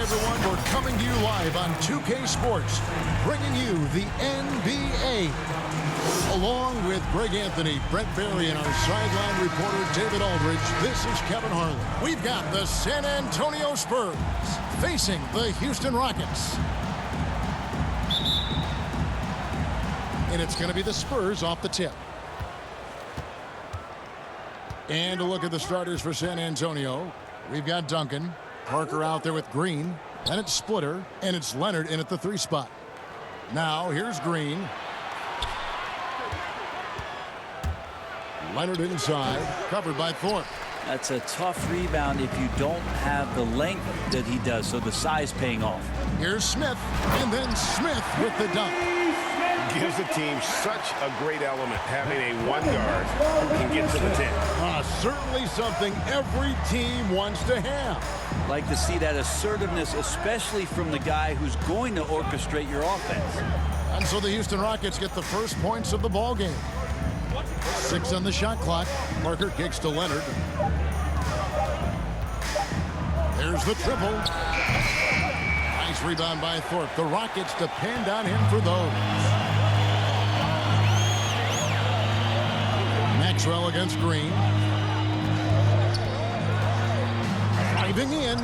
everyone. We're coming to you live on 2K Sports, bringing you the NBA. Along with Greg Anthony, Brett Barry, and our sideline reporter, David Aldridge, this is Kevin Harlan. We've got the San Antonio Spurs facing the Houston Rockets. And it's going to be the Spurs off the tip. And a look at the starters for San Antonio. We've got Duncan, Parker out there with Green, and it's Splitter, and it's Leonard in at the 3 spot. Now here's Green. Leonard inside, covered by Thorpe. That's a tough rebound if you don't have the length that he does, so the size paying off. Here's Smith, and then Smith with the dunk. Gives the team such a great element having a 1 guard who can get to the 10. Certainly something every team wants to have. Like to see that assertiveness, especially from the guy who's going to orchestrate your offense. And so the Houston Rockets get the first points of the ball game. 6 on the shot clock. Parker kicks to Leonard. There's the triple. Nice rebound by Thorpe. The Rockets depend on him for those. Maxwell against Green. Driving in.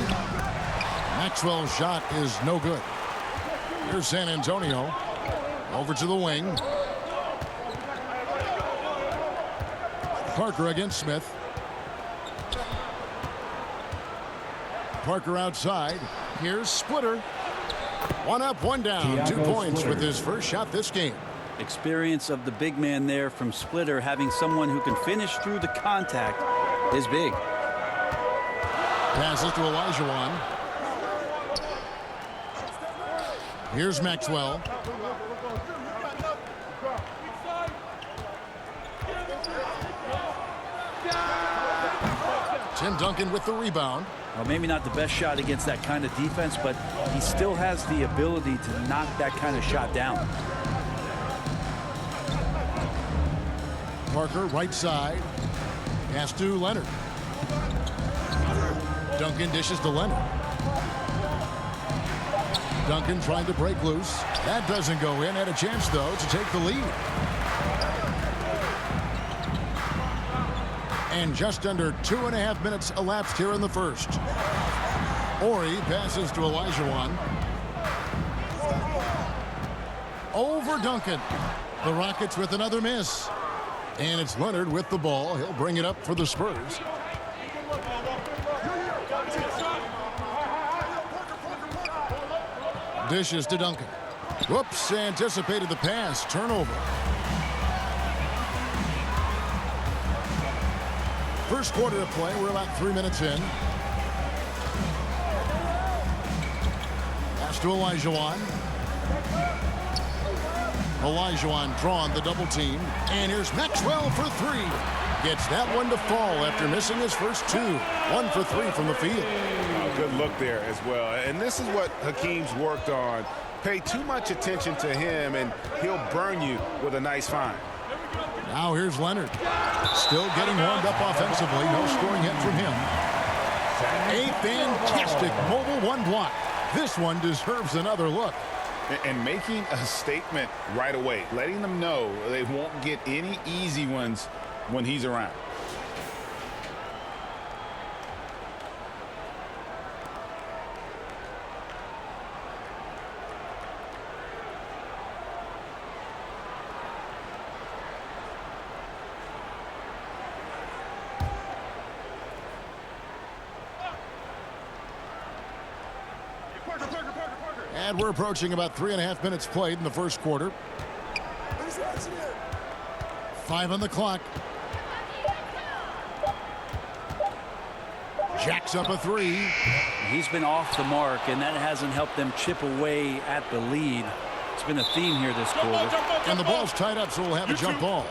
Maxwell's shot is no good. Here's San Antonio. Over to the wing. Parker against Smith. Parker outside. Here's Splitter. 1 up, 1 down. 2 points with his first shot this game. Experience of the big man there from Splitter, having someone who can finish through the contact is big. Passes to Olajuwon. Here's Maxwell. Tim Duncan with the rebound. Well, maybe not the best shot against that kind of defense, but he still has the ability to knock that kind of shot down. Parker right side. Pass to Leonard. Duncan dishes to Leonard. Duncan trying to break loose. That doesn't go in. Had a chance, though, to take the lead. And just under 2.5 minutes elapsed here in the first. Ori passes to Olajuwon. Over Duncan. The Rockets with another miss. And it's Leonard with the ball. He'll bring it up for the Spurs. Dishes to Duncan. Whoops, anticipated the pass. Turnover. First quarter of play. We're about 3 minutes in. Pass to Olajuwon. Olajuwon drawn the double team. And here's Maxwell for 3. Gets that one to fall after missing his first 2. 1 for 3 from the field. Good look there as well. And this is what Hakeem's worked on. Pay too much attention to him, and he'll burn you with a nice find. Now here's Leonard. Still getting warmed up offensively. No scoring hit from him. A fantastic mobile 1 block. This one deserves another look. And making a statement right away, letting them know they won't get any easy ones when he's around. And we're approaching about 3.5 minutes played in the first quarter. 5 on the clock. Jacks up a 3. He's been off the mark, and that hasn't helped them chip away at the lead. It's been a theme here this quarter. And the ball's tied up, so we'll have a jump ball.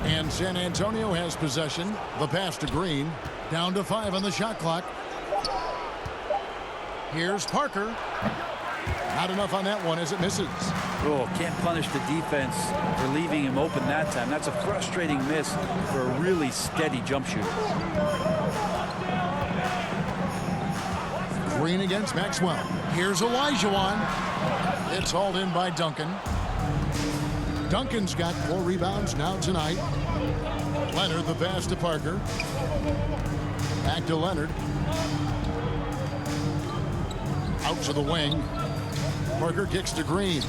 And San Antonio has possession. The pass to Green. Down to 5 on the shot clock. Here's Parker. Not enough on that one as it misses. Oh, can't punish the defense for leaving him open that time. That's a frustrating miss for a really steady jump shooter. Green against Maxwell. Here's Olajuwon. It's hauled in by Duncan. Duncan's got 4 rebounds now tonight. Leonard the pass to Parker. Back to Leonard. Out to the wing. Parker kicks to Green.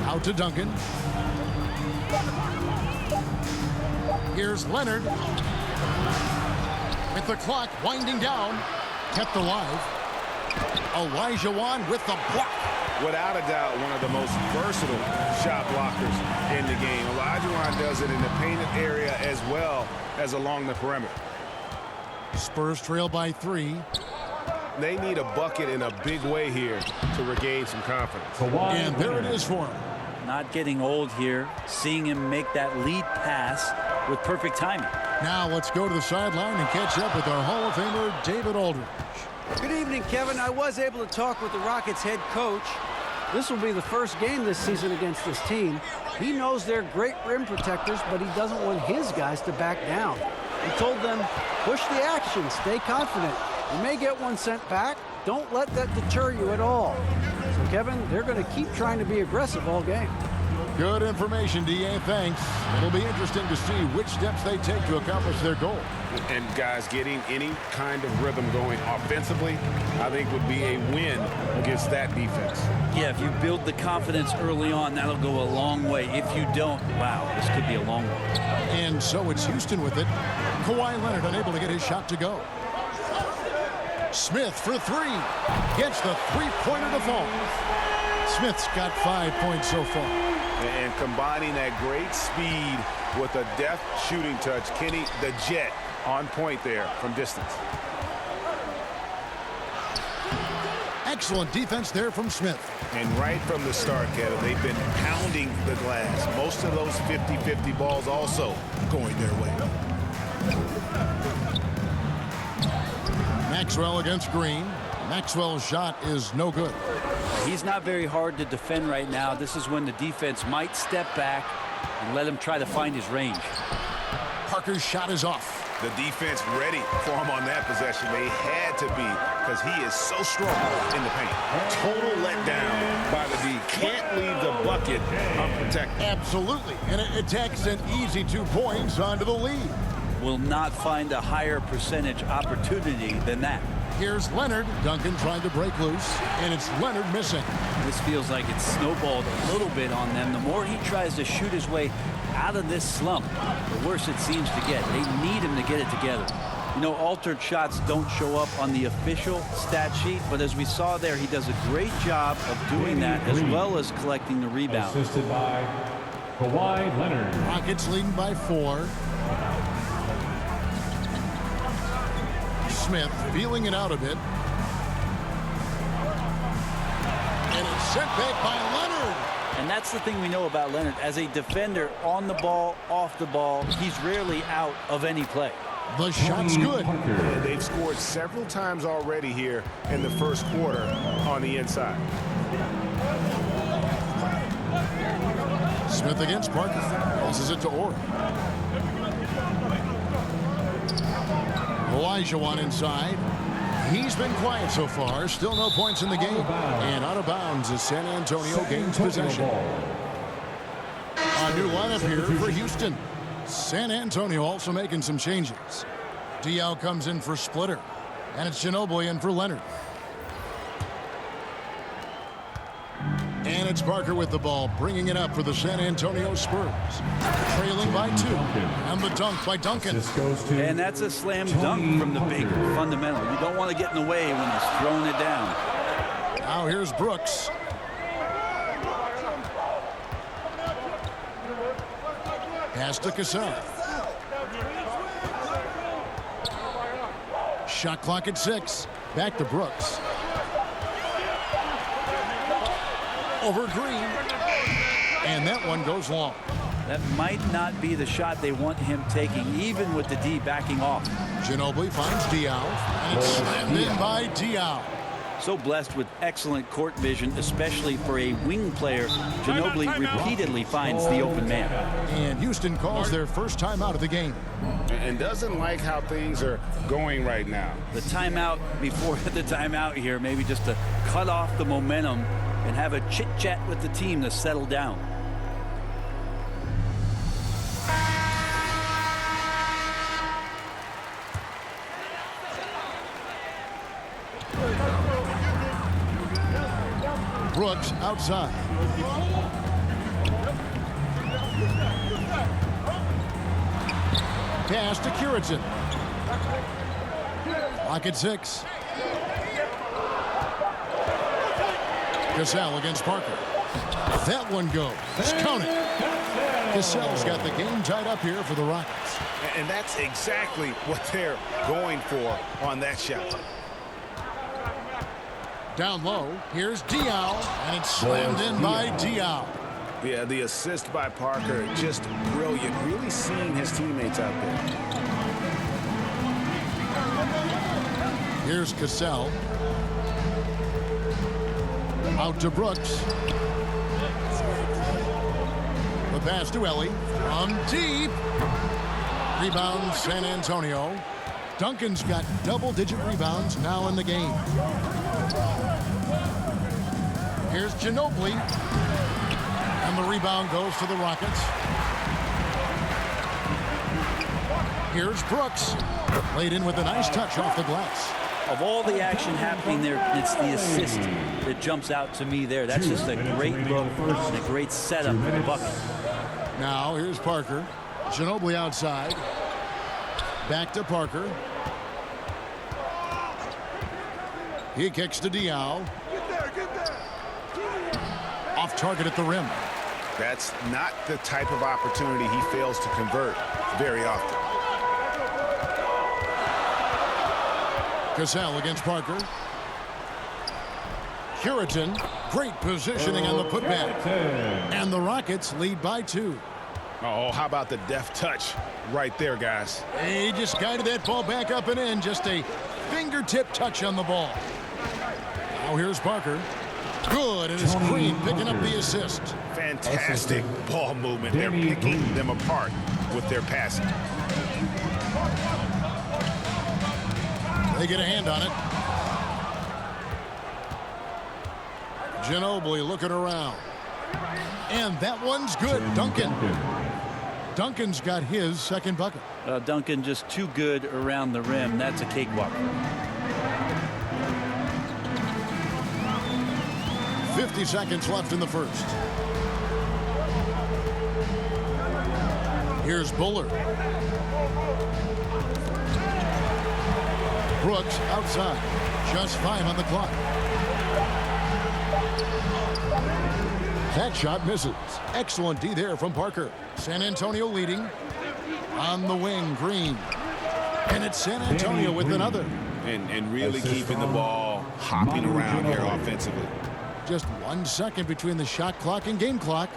Out to Duncan. Here's Leonard. With the clock winding down. Kept alive. Olajuwon with the block. Without a doubt, one of the most versatile shot blockers in the game. Olajuwon does it in the painted area as well as along the perimeter. Spurs trail by 3. They need a bucket in a big way here to regain some confidence. And there it is for him. Not getting old here. Seeing him make that lead pass with perfect timing. Now let's go to the sideline and catch up with our Hall of Famer, David Aldridge. Good evening, Kevin. I was able to talk with the Rockets head coach. This will be the first game this season against this team. He knows they're great rim protectors, but he doesn't want his guys to back down. He told them, push the action, stay confident. You may get one sent back. Don't let that deter you at all. So, Kevin, they're going to keep trying to be aggressive all game. Good information, D.A. Thanks. It'll be interesting to see which steps they take to accomplish their goal. And guys, getting any kind of rhythm going offensively, I think would be a win against that defense. Yeah, if you build the confidence early on, that'll go a long way. If you don't, wow, this could be a long one. And so it's Houston with it. Kawhi Leonard unable to get his shot to go. Smith for 3. Gets the three-pointer to fall. Smith's got 5 points so far. And combining that great speed with a deft shooting touch, Kenny the Jet on point there from distance. Excellent defense there from Smith. And right from the start, Kevin, they've been pounding the glass. Most of those 50-50 balls also going their way. Maxwell against Green. Maxwell's shot is no good. He's not very hard to defend right now. This is when the defense might step back and let him try to find his range. Parker's shot is off. The defense ready for him on that possession. They had to be, because he is so strong in the paint. Total letdown by the D. Can't leave the bucket unprotected. Absolutely. And it takes an easy 2 points onto the lead. Will not find a higher percentage opportunity than that. Here's Leonard. Duncan trying to break loose, and it's Leonard missing. This feels like it's snowballed a little bit on them. The more he tries to shoot his way out of this slump, the worse it seems to get. They need him to get it together. You know, altered shots don't show up on the official stat sheet, but as we saw there, he does a great job of doing that as well as collecting the rebound. Assisted by Kawhi Leonard. Rockets leading by 4. Smith feeling it out a bit. And it's sent back by Leonard. And that's the thing we know about Leonard. As a defender, on the ball, off the ball, he's rarely out of any play. The shot's good. And they've scored several times already here in the first quarter on the inside. Smith against Parker. Passes it to Orr. Olajuwon inside. He's been quiet so far. Still no points in the game. And out of bounds as San Antonio gains possession. A new lineup here for Houston. San Antonio also making some changes. Diaw comes in for Splitter. And it's Ginobili in for Leonard. And it's Parker with the ball, bringing it up for the San Antonio Spurs. Trailing by 2. And the dunk by Duncan. And that's a slam dunk from the big fundamental. You don't want to get in the way when he's throwing it down. Now here's Brooks. Pass to Cassell. Shot clock at 6. Back to Brooks. Over Green. And that one goes long. That might not be the shot they want him taking, even with the D backing off. Ginobili finds Diaw. And it's slammed in by Diaw. So blessed with excellent court vision, especially for a wing player. Ginobili repeatedly finds the open man. And Houston calls their first timeout of the game. And doesn't like how things are going right now. The timeout before the timeout here, maybe just to cut off the momentum and have a chit-chat with the team to settle down. Brooks outside. Pass to Curitin. Lock at 6. Cassell against Parker. That one goes. Count it. Cassell's got the game tied up here for the Rockets. And that's exactly what they're going for on that shot. Down low, here's Diaw, and it's slammed in by Diaw. Yeah, the assist by Parker, just brilliant. Really seeing his teammates out there. Here's Cassell. Out to Brooks. The pass to Ellie. From deep. Rebound San Antonio. Duncan's got double-digit rebounds now in the game. Here's Ginobili. And the rebound goes to the Rockets. Here's Brooks. Laid in with a nice touch off the glass. Of all the action happening there, it's the assist that jumps out to me there. That's just a great look and a great setup for the bucket. Now here's Parker. Ginobili outside. Back to Parker. He kicks to Diaw. Off target at the rim. That's not the type of opportunity he fails to convert very often. Cassell against Parker. Curitin, great positioning on the putback. And the Rockets lead by 2. Oh, how about the deft touch right there, guys? He just guided that ball back up and in. Just a fingertip touch on the ball. Now here's Parker. Good, and it's Green picking up the assist. Fantastic ball movement. They're picking them apart with their passing. They get a hand on it. Ginobili looking around. And that one's good. Duncan's got his second bucket. Duncan just too good around the rim. That's a cakewalk. 50 seconds left in the first. Here's Bullard. Brooks outside. Just 5 on the clock. That shot misses. Excellent D there from Parker. San Antonio leading. On the wing, Green. And it's San Antonio with another. And really keeping the ball hopping around here offensively. Just 1 second between the shot clock and game clock.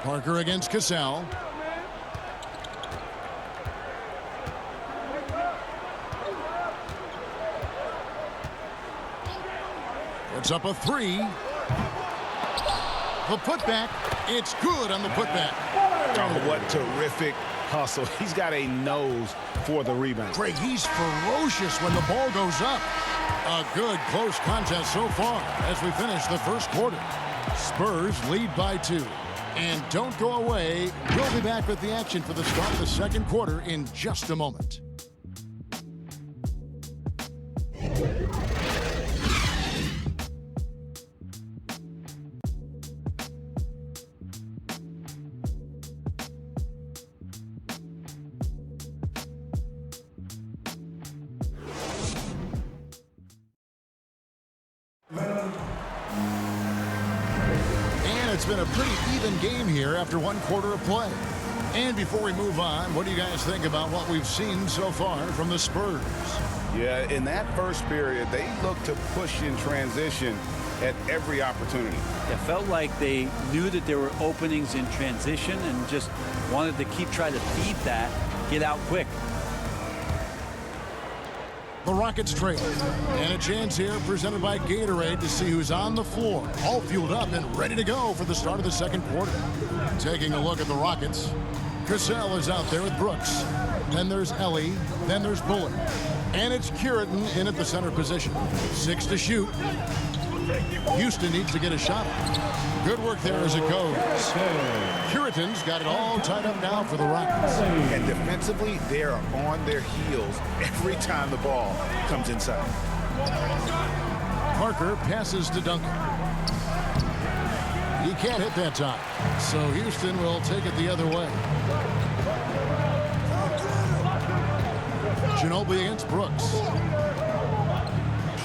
Parker against Cassell. Puts up a 3. The putback. It's good on the putback. Oh, what terrific hustle. He's got a nose for the rebound. Greg, he's ferocious when the ball goes up. A good close contest so far as we finish the first quarter. Spurs lead by 2. And don't go away. We'll be back with the action for the start of the second quarter in just a moment. It's been a pretty even game here after 1 quarter of play. And before we move on, what do you guys think about what we've seen so far from the Spurs? Yeah, in that first period, they looked to push in transition at every opportunity. It felt like they knew that there were openings in transition and just wanted to keep trying to feed that, get out quick. The Rockets trail. And a chance here presented by Gatorade to see who's on the floor. All fueled up and ready to go for the start of the second quarter. Taking a look at the Rockets. Cassell is out there with Brooks. Then there's Ellie. Then there's Bullard. And it's Curitin in at the center position. 6 to shoot. Houston needs to get a shot. Good work there as it goes. Curitin's got it all tied up now for the Rockets. And defensively, they are on their heels every time the ball comes inside. Parker passes to Duncan. He can't hit that time. So Houston will take it the other way. Ginobili against Brooks.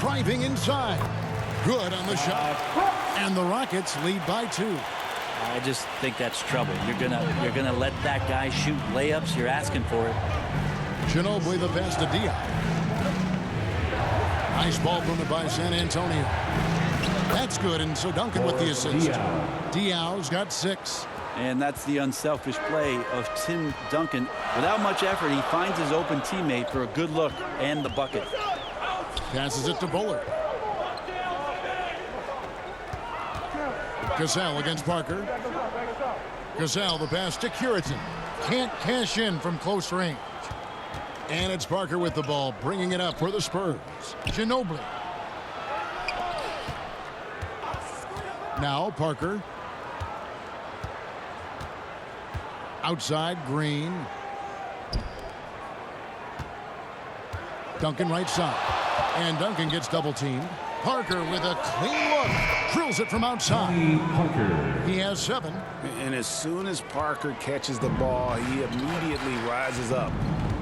Driving inside. Good on the shot. And the Rockets lead by 2. I just think that's trouble. You're gonna let that guy shoot layups. You're asking for it. Ginobili the pass to Diaw. Nice ball movement by San Antonio. That's good, and so Duncan with the assist. Diaw's got 6. And that's the unselfish play of Tim Duncan. Without much effort, he finds his open teammate for a good look and the bucket. Passes it to Bullard. Cassell against Parker. Cassell the pass to Curitin. Can't cash in from close range. And it's Parker with the ball, bringing it up for the Spurs. Ginobili. Now Parker. Outside, Green. Duncan right side. And Duncan gets double teamed. Parker with a clean look. Drills it from outside. He has 7. And as soon as Parker catches the ball, he immediately rises up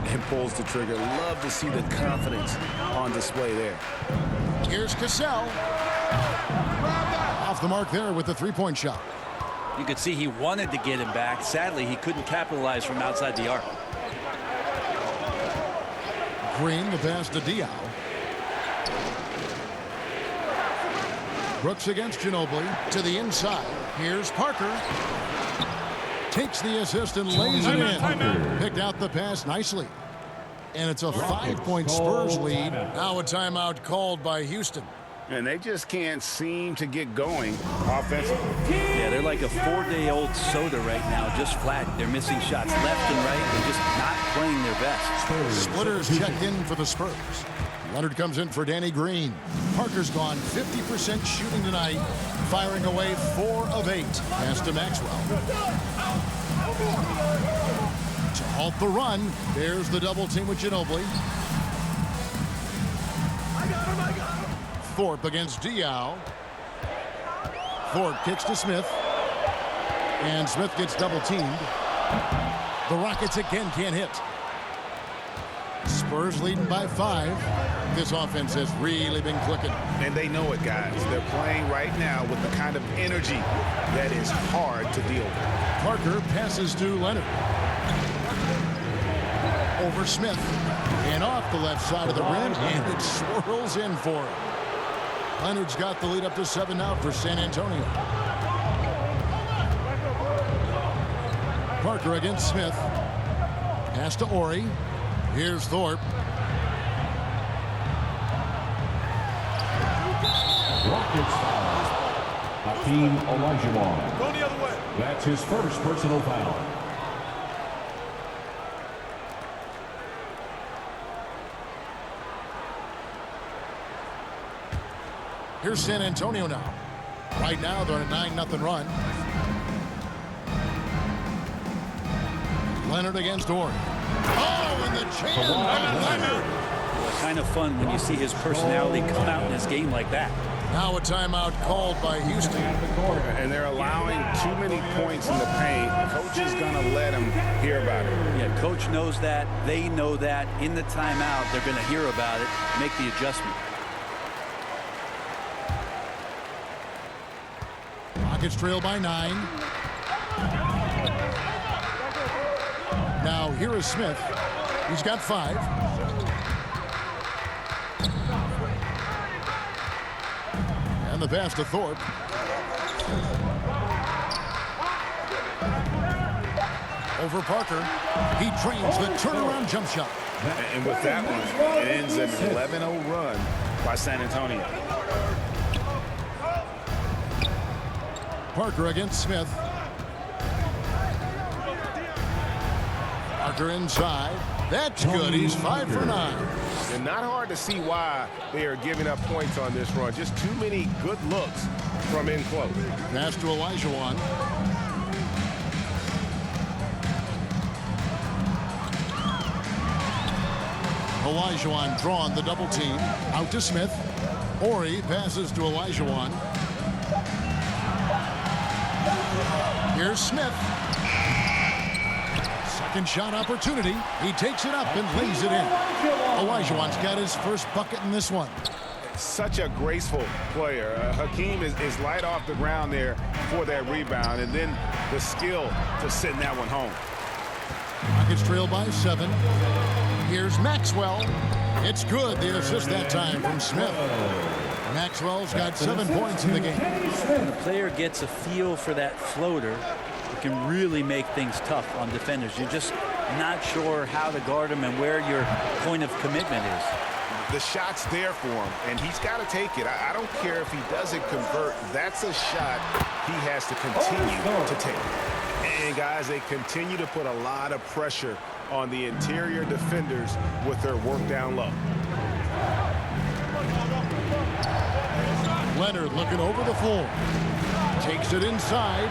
and pulls the trigger. Love to see the confidence on display there. Here's Cassell. Off the mark there with the three-point shot. You could see he wanted to get him back. Sadly, he couldn't capitalize from outside the arc. Green the pass to Diaw. Brooks against Ginobili to the inside. Here's Parker. Takes the assist and lays it in. Picked out the pass nicely. And it's a 5-point Spurs lead. Now a timeout called by Houston. And they just can't seem to get going offensively. Yeah, they're like a 4-day-old soda right now, just flat. They're missing shots left and right. They're just not playing their best. Splitters checked in for the Spurs. Leonard comes in for Danny Green. Parker's gone 50% shooting tonight, firing away 4 of 8. Pass to Maxwell. To halt the run, there's the double team with Ginobili. Thorpe against Diaw. Thorpe kicks to Smith. And Smith gets double teamed. The Rockets again can't hit. Spurs leading by 5. This offense has really been clicking. And they know it, guys. They're playing right now with the kind of energy that is hard to deal with. Parker passes to Leonard. Over Smith. And off the left side of the rim. And it swirls in for him. Leonard's got the lead up to 7 now for San Antonio. Parker against Smith. Pass to Ori. Here's Thorpe. Rockets foul. Hakeem Olajuwon. Go the other way. That's his first personal foul. Here's San Antonio now. Right now, they're on a 9-0 run. Leonard against Ori. Oh, and the jam by Leonard. Well, kind of fun when you see his personality come out in this game like that. Now a timeout called by Houston. And they're allowing too many points in the paint. Coach is going to let them hear about it. Yeah, coach knows that. They know that. In the timeout, they're going to hear about it, make the adjustment. Rockets trail by 9. Now here is Smith. He's got 5. And the pass to Thorpe. over Parker. He trains the turnaround jump shot. And with that one, it ends an 11-0 run by San Antonio. Parker against Smith. Parker inside. That's good. He's 5 for 9. And not hard to see why they are giving up points on this run. Just too many good looks from in close. Pass to Olajuwon. Olajuwon drawn the double team. Out to Smith. Ori passes to Olajuwon. Here's Smith. Second shot opportunity. He takes it up and lays it in. Olajuwon's got his first bucket in this one. Such a graceful player. Hakeem is light off the ground there for that rebound, and then the skill to send that one home. Rockets trail by 7. Here's Maxwell. It's good. The assist that time from Smith. Maxwell's got 7 points in the game. When a player gets a feel for that floater, it can really make things tough on defenders. You're just not sure how to guard him and where your point of commitment is. The shot's there for him, and he's got to take it. I don't care if he doesn't convert. That's a shot he has to continue to take. And, guys, they continue to put a lot of pressure on the interior defenders with their work down low. Leonard looking over the floor. Takes it inside.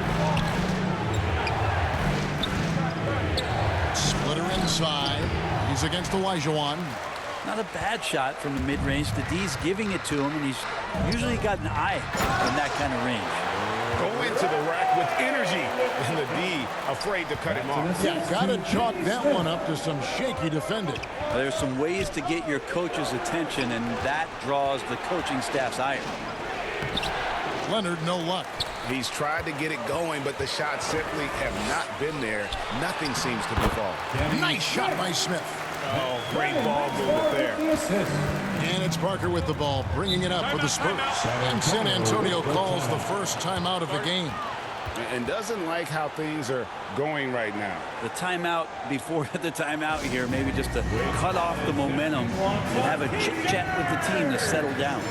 Splitter inside. He's against Olajuwon. Not a bad shot from the mid-range. The D's giving it to him, and he's usually got an eye in that kind of range. Go into the rack with energy, and the D afraid to cut him off. Yeah, got to chalk that one up to some shaky defending. There's some ways to get your coach's attention, and that draws the coaching staff's ire. Leonard, no luck. He's tried to get it going, but the shots simply have not been there. Nothing seems to be falling. Nice shot by Smith. Oh, great ball movement there. And it's Parker with the ball, bringing it up for the Spurs. And San Antonio calls the first timeout of the game. And doesn't like how things are going right now. The timeout before the timeout here, maybe just to cut off the momentum and have a chit-chat with the team to settle down.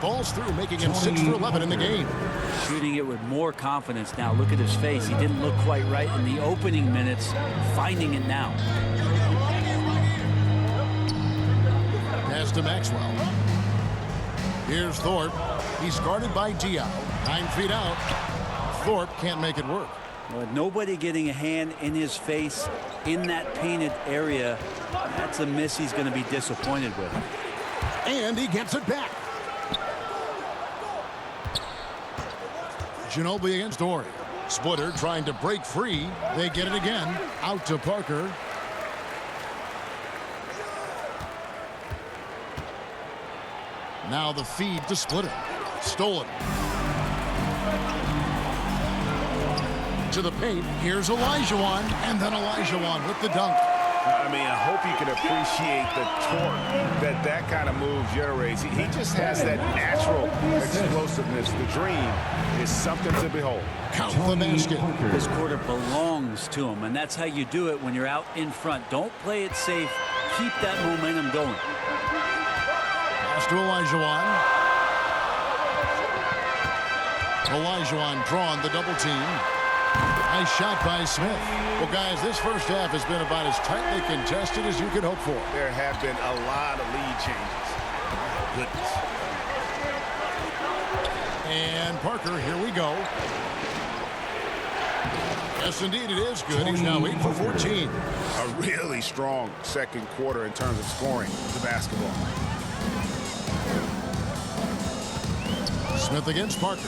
Balls through, making him 6 for 11 in the game. Shooting it with more confidence now. Look at his face. He didn't look quite right in the opening minutes. Finding it now. Pass to Maxwell. Here's Thorpe. He's guarded by Diaw. 9 feet out. Thorpe can't make it work. Well, nobody getting a hand in his face in that painted area. That's a miss he's going to be disappointed with. And he gets it back. Ginobili against Ori. Splitter trying to break free. They get it again. Out to Parker. Now the feed to Splitter. Stolen. To the paint. Here's Olajuwon. And then Olajuwon with the dunk. I mean, I hope you can appreciate the torque that kind of move generates. He just has that natural explosiveness. The dream is something to behold. Count the basket. This quarter belongs to him, and that's how you do it when you're out in front. Don't play it safe. Keep that momentum going. Pass to Olajuwon. Olajuwon drawn the double team. Nice shot by Smith. Well, guys, this first half has been about as tightly contested as you could hope for. There have been a lot of lead changes. Goodness. And Parker, here we go. Yes, indeed, it is good. He's now 8 for 14. A really strong second quarter in terms of scoring the basketball. Smith against Parker.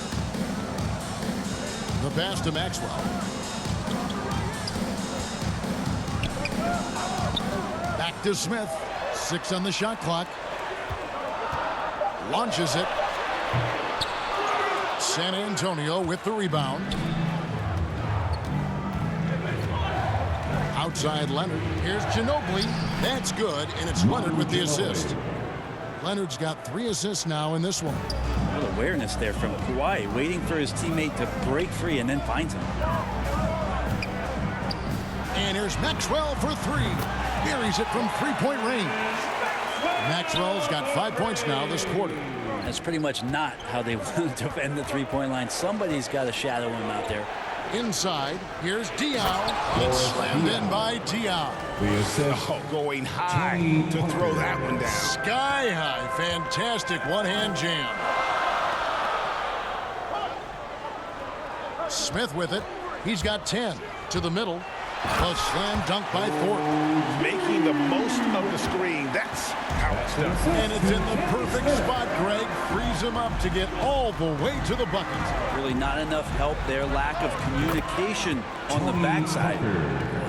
The pass to Maxwell. Back to Smith. 6 on the shot clock. Launches it. San Antonio with the rebound. Outside Leonard. Here's Ginobili. That's good, and it's Leonard with the assist. Leonard's got 3 assists now in this one. Good awareness there from Kawhi, waiting for his teammate to break free and then finds him. And here's Maxwell for 3. Buries it from 3-point range. Maxwell's got 5 points now this quarter. That's pretty much not how they want to defend the 3-point line. Somebody's got to shadow him out there. Inside, here's Diaw. It's slammed in by Diaw. Oh, going high to throw that one down. Sky high. Fantastic one-hand jam. Smith with it. He's got 10. To the middle. A slam dunk by Thornton. Making the most of the screen. That's how it's done. And it's in the perfect spot, Greg. Frees him up to get all the way to the bucket. Really not enough help there. Lack of communication on the backside.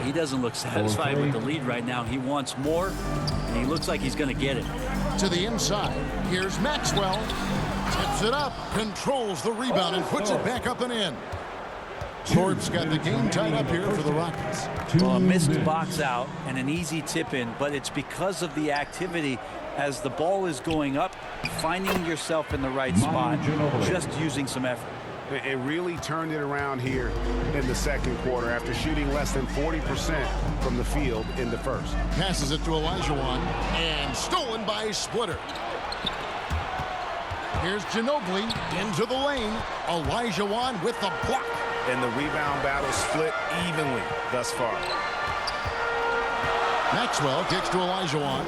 He doesn't look satisfied with the lead right now. He wants more, and he looks like he's going to get it. To the inside. Here's Maxwell. Tips it up. Controls the rebound and puts it back up and in. Thorpe's got the game tied up here for the Rockets. Well, a missed box out and an easy tip in, but it's because of the activity as the ball is going up, finding yourself in the right spot, just using some effort. It really turned it around here in the second quarter after shooting less than 40% from the field in the first. Passes it to Olajuwon and stolen by Splitter. Here's Ginobili into the lane. Olajuwon with the block. And the rebound battle split evenly thus far. Maxwell kicks to Olajuwon.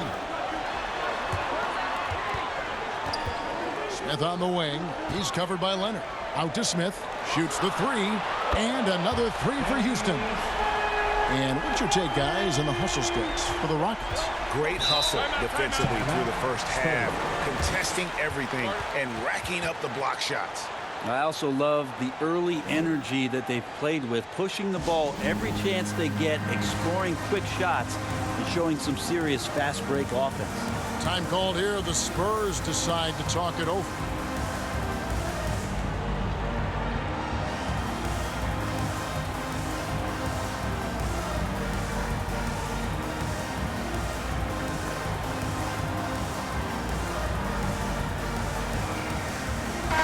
Smith on the wing. He's covered by Leonard. Out to Smith. Shoots the 3. And another 3 for Houston. And what's your take, guys, in the hustle sticks for the Rockets? Great hustle defensively through the first half. Contesting everything and racking up the block shots. I also love the early energy that they've played with, pushing the ball every chance they get, exploring quick shots, and showing some serious fast break offense. Time called here. The Spurs decide to talk it over.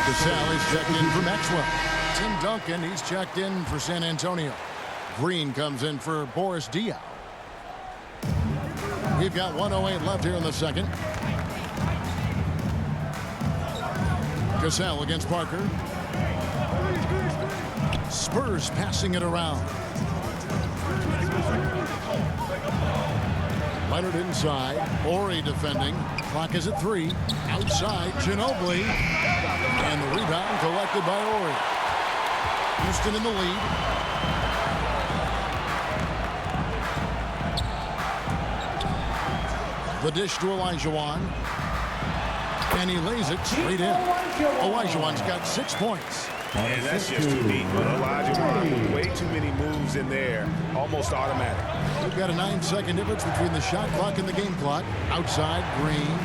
Gasol is checked in for Maxwell. Tim Duncan, he's checked in for San Antonio. Green comes in for Boris Diaw. We've got 1:08 left here in the second. Gasol against Parker. Spurs passing it around. Leonard inside. Ori defending. Clock is at 3. Outside, Ginobili. And the rebound collected by Ori. Houston in the lead. The dish to Olajuwon. And he lays it straight in. Olajuwon's got 6 points. And that's just too deep. Olajuwon, way too many moves in there. Almost automatic. We've got a 9-second difference between the shot clock and the game clock. Outside, Green.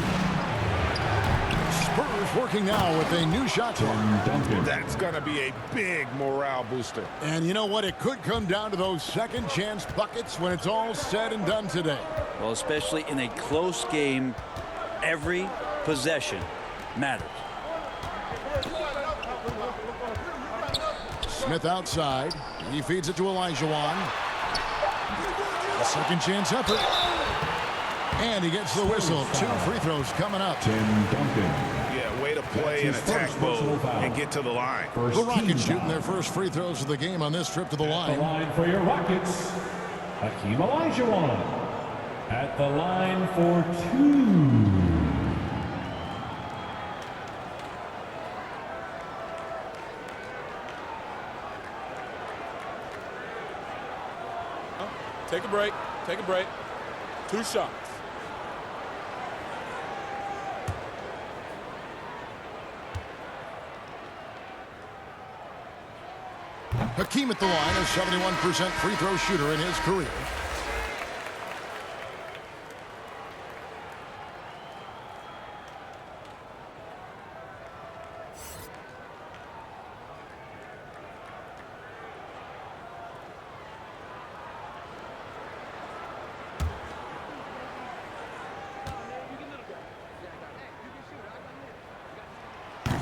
Spurs working now with a new shot clock. That's going to be a big morale booster. And you know what? It could come down to those second chance buckets when it's all said and done today. Well, especially in a close game, every possession matters. Smith outside. He feeds it to Olajuwon. A second chance effort. And he gets the whistle. 2 free throws coming up. Tim Duncan. Yeah, way to play in attack mode and get to the line. The Rockets shooting their first free throws of the game on this trip to the line. The line for your Rockets, Hakeem Olajuwon. At the line for 2. Take a break. Take a break. 2 shots. Hakeem at the line, a 71% free throw shooter in his career.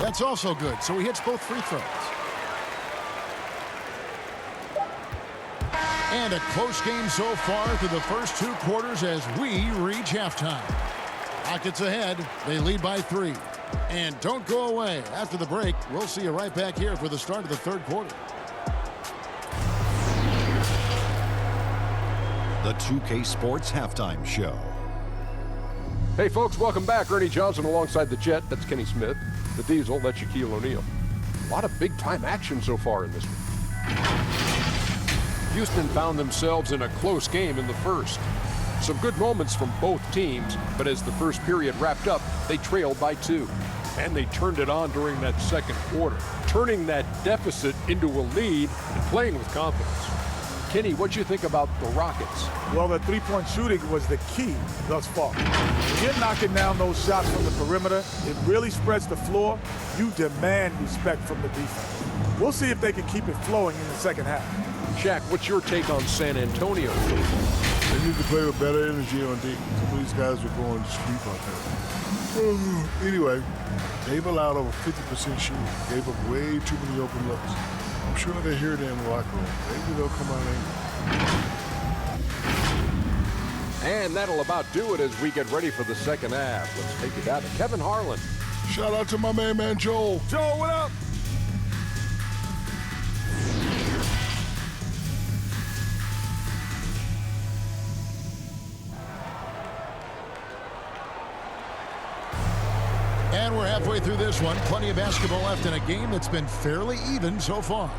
That's also good, so he hits both free throws. And a close game so far through the first 2 quarters as we reach halftime. Rockets ahead. They lead by 3. And don't go away. After the break, we'll see you right back here for the start of the 3rd quarter. The 2K Sports Halftime Show. Hey folks, welcome back. Ernie Johnson alongside the Jet. That's Kenny Smith. The Diesel, that's Shaquille O'Neal. A lot of big-time action so far in this one. Houston found themselves in a close game in the first. Some good moments from both teams, but as the first period wrapped up, they trailed by 2. And they turned it on during that second quarter, turning that deficit into a lead and playing with confidence. Kenny, what do you think about the Rockets? Well, the three-point shooting was the key thus far. When you're knocking down those shots from the perimeter, it really spreads the floor. You demand respect from the defense. We'll see if they can keep it flowing in the second half. Shaq, what's your take on San Antonio? They need to play with better energy on D. Some of these guys are going to sleep out there. Anyway, they've allowed over 50% shooting. Gave up way too many open looks. I'm sure they hear them in the locker room. Maybe they'll come out angry. And that'll about do it as we get ready for the second half. Let's take it down to Kevin Harlan. Shout out to my man Joel. Joel, what up? And we're halfway through this one. Plenty of basketball left in a game that's been fairly even so far.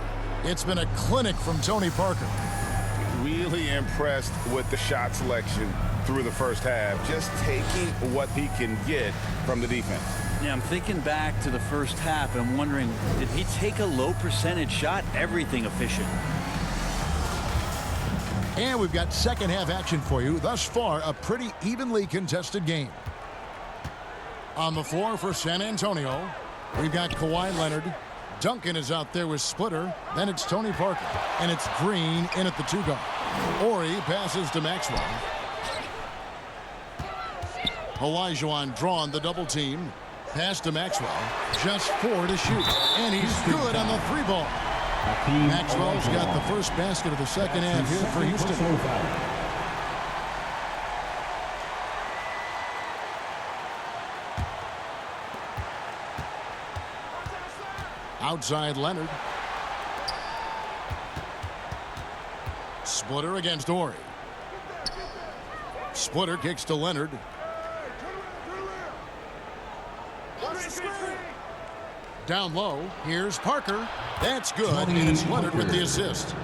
It's been a clinic from Tony Parker. Really impressed with the shot selection through the first half. Just taking what he can get from the defense. Yeah, I'm thinking back to the first half and wondering, did he take a low percentage shot? Everything efficient. And we've got second half action for you. Thus far, a pretty evenly contested game. On the floor for San Antonio, we've got Kawhi Leonard. Duncan is out there with Splitter. Then it's Tony Parker. And it's Green in at the 2-guard. Ori passes to Maxwell. Olajuwon drawn the double team. Pass to Maxwell. Just 4 to shoot. And he's good on the 3-ball. Maxwell's got the first basket of the second half here for Houston. Outside Leonard. Splitter against Ori. Splitter kicks to Leonard. Down low, here's Parker. That's good, and it's Leonard with the assist.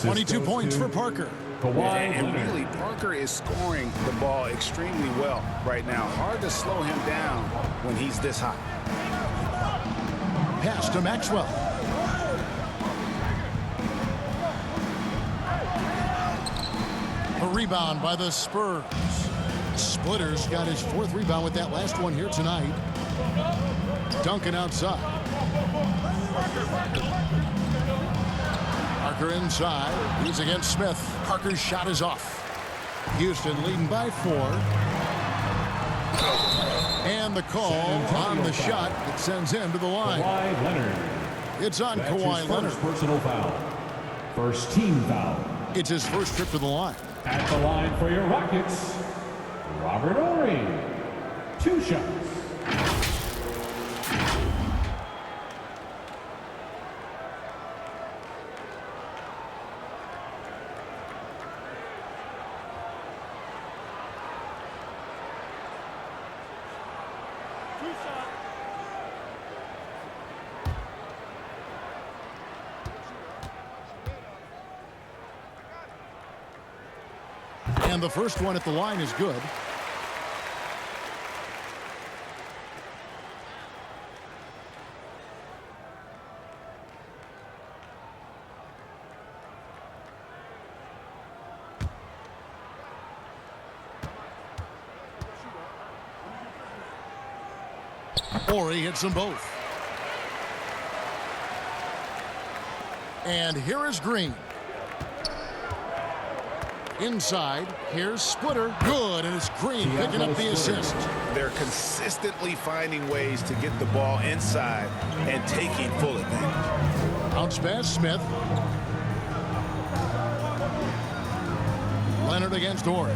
22 points for Parker. And really, Parker is scoring the ball extremely well right now. Hard to slow him down when he's this hot. Pass to Maxwell. A rebound by the Spurs. Splitter's got his 4th rebound with that last one here tonight. Duncan outside. Parker inside. He's against Smith. Parker's shot is off. Houston leading by 4. And the call on the shot that sends him to the line. Kawhi Leonard. It's on That's Kawhi his Leonard. first personal foul. First team foul. It's his first trip to the line. At the line for your Rockets, Robert Ori. 2 shots. And the first one at the line is good. Ori hits them both. And here is Green. Inside, here's Splitter. Good, and it's Green picking up the assist. They're consistently finding ways to get the ball inside and taking full advantage. Bounce pass, Smith. Leonard against Orr.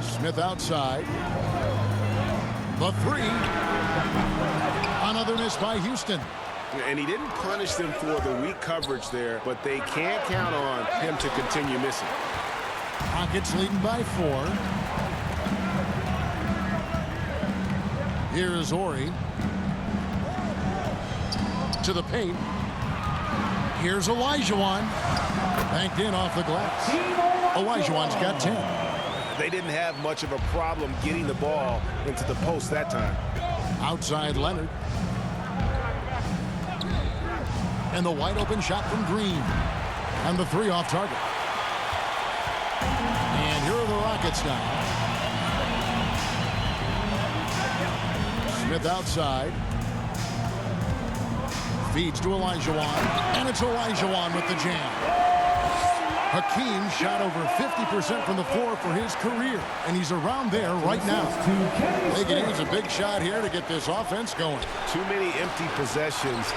Smith outside. The three. Another miss by Houston. And he didn't punish them for the weak coverage there, but they can't count on him to continue missing. Rockets leading by 4. Here is Ori. To the paint. Here's Olajuwon. Banked in off the glass. Olajuwon's got 10. They didn't have much of a problem getting the ball into the post that time. Outside Leonard. And the wide open shot from Green. And the 3 off target. And here are the Rockets now. Smith outside. Feeds to Olajuwon. And it's Olajuwon with the jam. Hakeem shot over 50% from the floor for his career, and he's around there right now. They can use a big shot here to get this offense going. Too many empty possessions.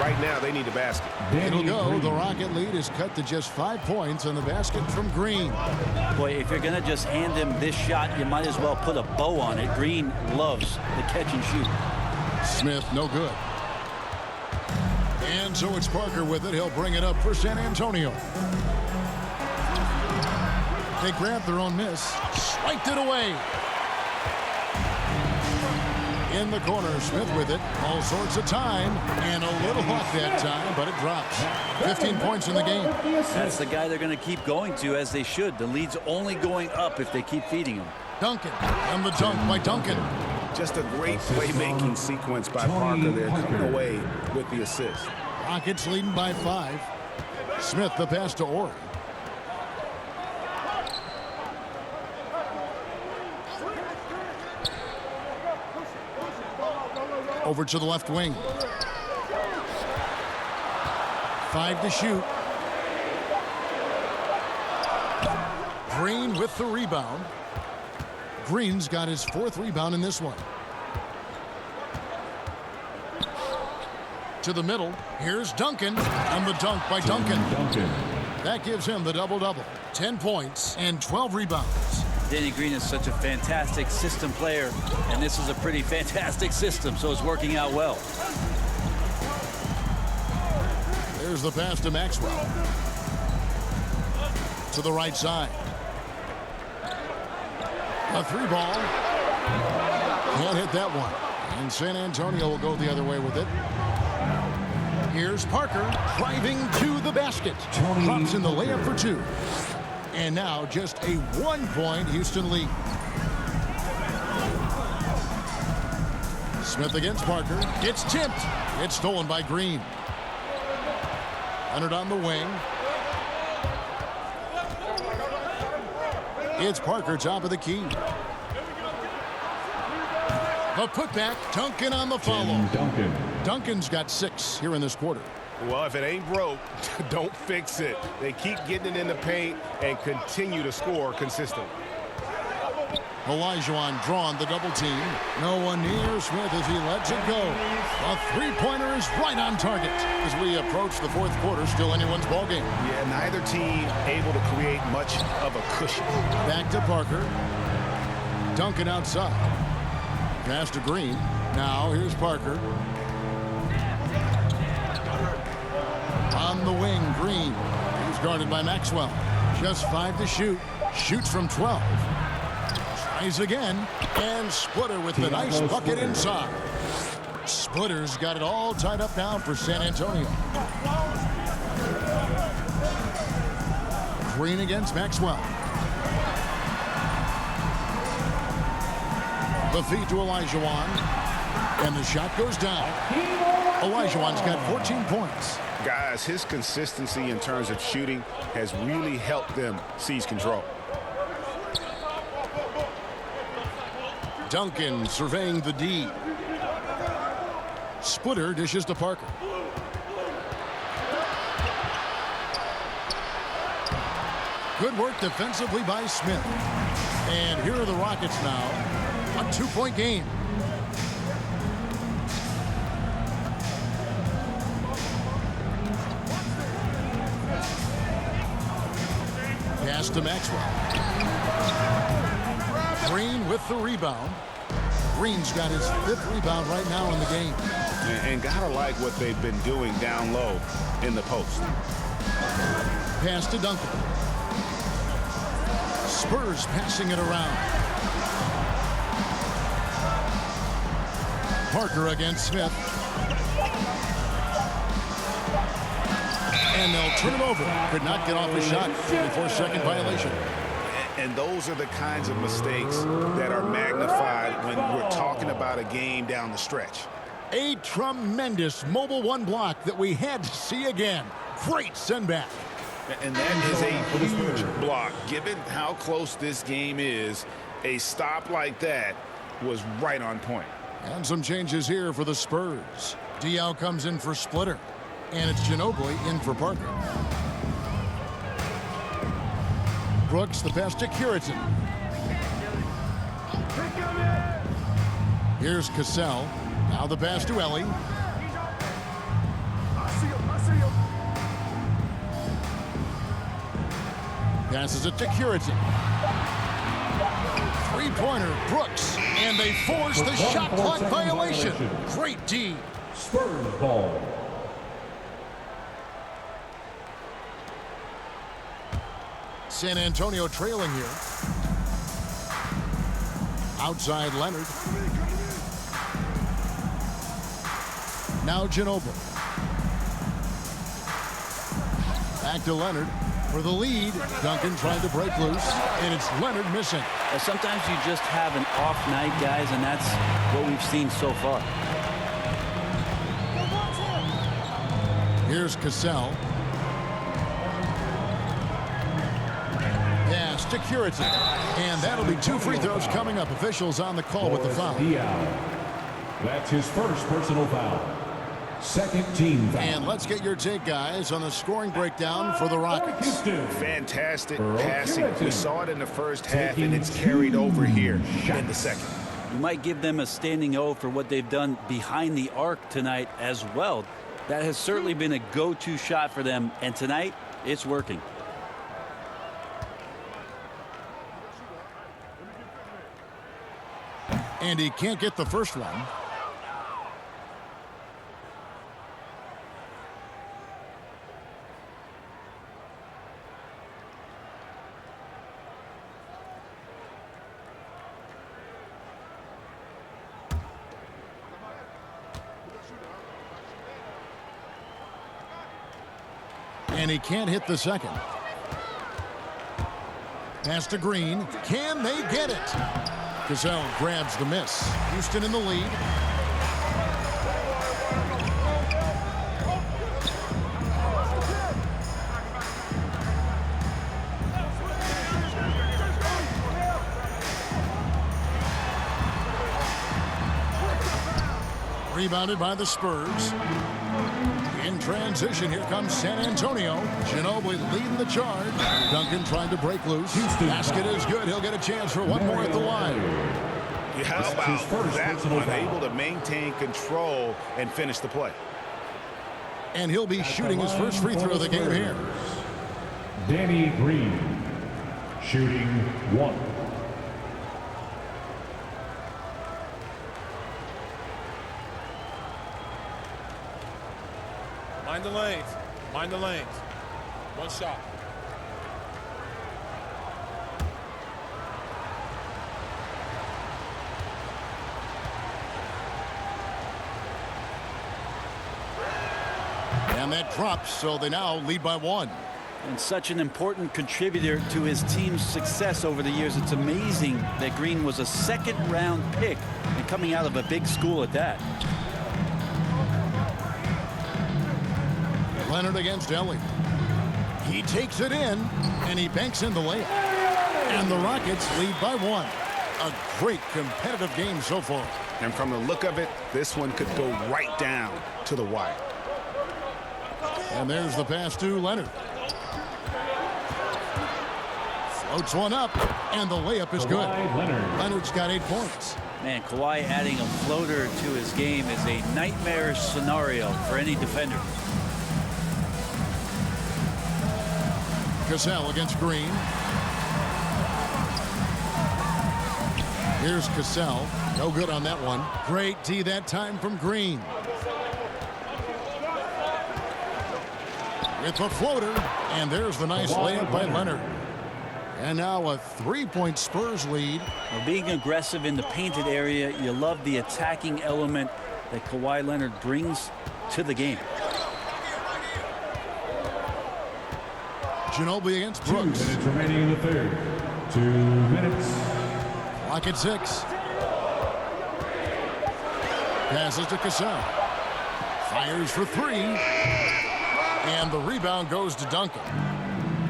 Right now, they need a basket. It'll go. The Rocket lead is cut to just 5 points on the basket from Green. Boy, if you're going to just hand him this shot, you might as well put a bow on it. Green loves the catch and shoot. Smith, no good. And so it's Parker with it. He'll bring it up for San Antonio. They grabbed their own miss. Swiped it away. In the corner, Smith with it. All sorts of time. And a little luck that time, but it drops. 15 points in the game. That's the guy they're going to keep going to, as they should. The lead's only going up if they keep feeding him. Duncan. And the dunk by Duncan. Just a great playmaking sequence by Parker there, coming away with the assist. Rockets leading by 5. Smith the pass to Orr. Over to the left wing. 5 to shoot. Green with the rebound. Green's got his 4th rebound in this one. To the middle. Here's Duncan. And the dunk by Duncan. That gives him the double-double. 10 points and 12 rebounds. Danny Green is such a fantastic system player, and this is a pretty fantastic system, so it's working out well. There's the pass to Maxwell. To the right side. A 3 ball. Can't hit that one. And San Antonio will go the other way with it. Here's Parker driving to the basket. Drops in the layup for 2. And now just a 1-point Houston lead. Smith against Parker. It's tipped. It's stolen by Green. Leonard on the wing. It's Parker top of the key. The putback. Duncan on the follow. Duncan's got 6 here in this quarter. Well, if it ain't broke, don't fix it. They keep getting it in the paint and continue to score consistently. Olajuwon drawn the double team. No one near Smith as he lets it go. A 3-pointer is right on target. As we approach the 4th quarter, still anyone's ballgame. Yeah, neither team able to create much of a cushion. Back to Parker. Duncan outside. Pass to Green. Now here's Parker. On the wing, Green. He's guarded by Maxwell. Just 5 to shoot. Shoots from 12. Tries again. And Splitter with the nice bucket inside. Splitter's got it all tied up now for San Antonio. Green against Maxwell. The feed to Olajuwon. And the shot goes down. Olajuwon's got 14 points. Guys, his consistency in terms of shooting has really helped them seize control. Duncan surveying the D. Splitter dishes to Parker. Good work defensively by Smith. And here are the Rockets now. A 2-point game. Pass to Maxwell. Green with the rebound. Green's got his 5th rebound right now in the game. And gotta like what they've been doing down low in the post. Pass to Duncan. Spurs passing it around. Parker against Smith. And they'll turn it over. Could not get off a shot. 24-second violation. And those are the kinds of mistakes that are magnified when we're talking about a game down the stretch. A tremendous mobile 1 block that we had to see again. Great sendback. And that is a huge block. Given how close this game is, a stop like that was right on point. And some changes here for the Spurs. Diaw comes in for Splitter. And it's Ginobili in for Parker. Brooks, the pass to Curitan. Here's Cassell. Now the pass to Ellie. Passes it to Curitan. 3-pointer, Brooks. And they force the shot clock violation. Great D. Spurs ball. San Antonio trailing here. Outside Leonard. Now Ginobili. Back to Leonard for the lead. Duncan trying to break loose, and it's Leonard missing. Sometimes you just have an off night, guys, and that's what we've seen so far. Here's Cassell. Pass to Curitan. And that'll be 2 free throws coming up. Officials on the call with the foul. That's his first personal foul. Second team foul. And let's get your take, guys, on the scoring breakdown for the Rockets. Fantastic passing. We saw it in the first half, and it's carried over here in the second. You might give them a standing O for what they've done behind the arc tonight as well. That has certainly been a go-to shot for them, and tonight it's working. And he can't get the first one. And he can't hit the second. Pass to Green. Can they get it? Cassell grabs the miss. Houston in the lead. Rebounded by the Spurs. In transition, here comes San Antonio. Ginobili leading the charge. Duncan trying to break loose. Basket is good. He'll get a chance for one more at the line. Yeah, how about that one? Able to maintain control and finish the play. And he'll be shooting his first free throw of the game here. Danny Green, shooting 1. Mind the lanes. Mind the lanes. 1 shot. And that drops, so they now lead by 1. And such an important contributor to his team's success over the years. It's amazing that Green was a second-round pick and coming out of a big school at that. Leonard against Ellie. He takes it in, and he banks in the layup. And the Rockets lead by 1. A great competitive game so far. And from the look of it, this one could go right down to the wire. And there's the pass to Leonard. Floats one up, and the layup is good. Leonard's got 8 points. Man, Kawhi adding a floater to his game is a nightmare scenario for any defender. Cassell against Green. Here's Cassell. No good on that one. Great D that time from Green. With the floater, and there's the nice layup by Leonard. And now a 3-point Spurs lead. Well, being aggressive in the painted area, you love the attacking element that Kawhi Leonard brings to the game. Ginobili against Brooks. 2 minutes remaining in the third. 2 minutes. Clock at 6. Passes to Cassell. Fires for 3. And the rebound goes to Duncan.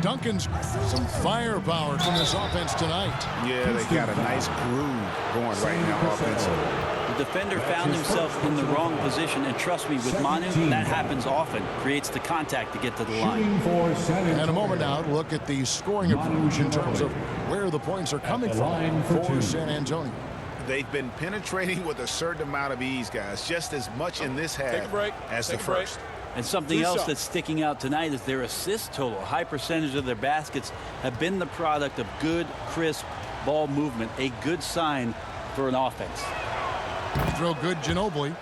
Duncan's some firepower from this offense tonight. Yeah, they got a nice groove going right now offensively. The defender found himself in the wrong position, and trust me, with Manu, that happens often. Creates the contact to get to the line. And a moment now to look at the scoring approach in terms of where the points are coming from for San Antonio. They've been penetrating with a certain amount of ease, guys, just as much in this half as the first. And something else that's sticking out tonight is their assist total. A high percentage of their baskets have been the product of good, crisp ball movement, a good sign for an offense. Throw good, Ginobili.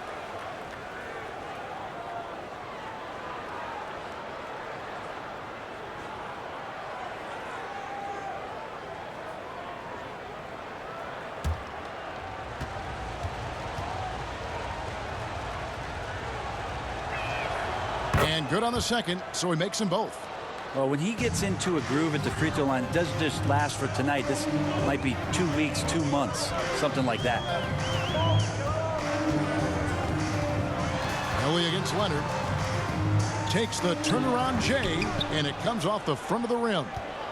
And good on the second, so he makes them both. Well, when he gets into a groove at the free throw line, it doesn't just last for tonight. This might be 2 weeks, 2 months, something like that. Ellie against Leonard. Takes the turnaround J, and it comes off the front of the rim.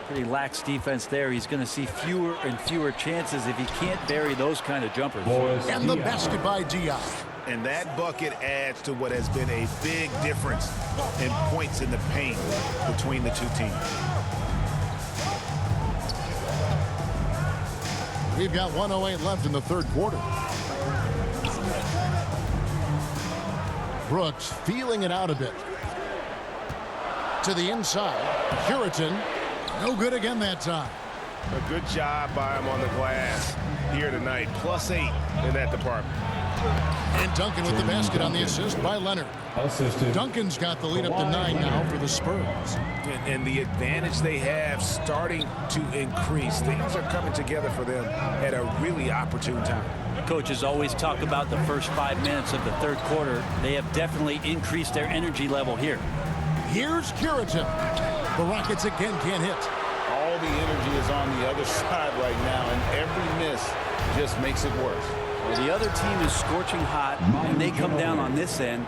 Pretty lax defense there. He's going to see fewer and fewer chances if he can't bury those kind of jumpers. And the basket by Diop. And that bucket adds to what has been a big difference in points in the paint between the two teams. We've got 1:08 left in the third quarter. Brooks feeling it out a bit. To the inside. Puritan. No good again that time. A good job by him on the glass here tonight. +8 in that department. And Duncan with the basket on the assist by Leonard. Duncan's got the lead up to 9 now for the Spurs. And the advantage they have starting to increase. Things are coming together for them at a really opportune time. Coaches always talk about the first 5 minutes of the third quarter. They have definitely increased their energy level here. Here's Puritan. The Rockets again can't hit. All the energy is on the other side right now, and every miss just makes it worse. Well, the other team is scorching hot, and they come down on this end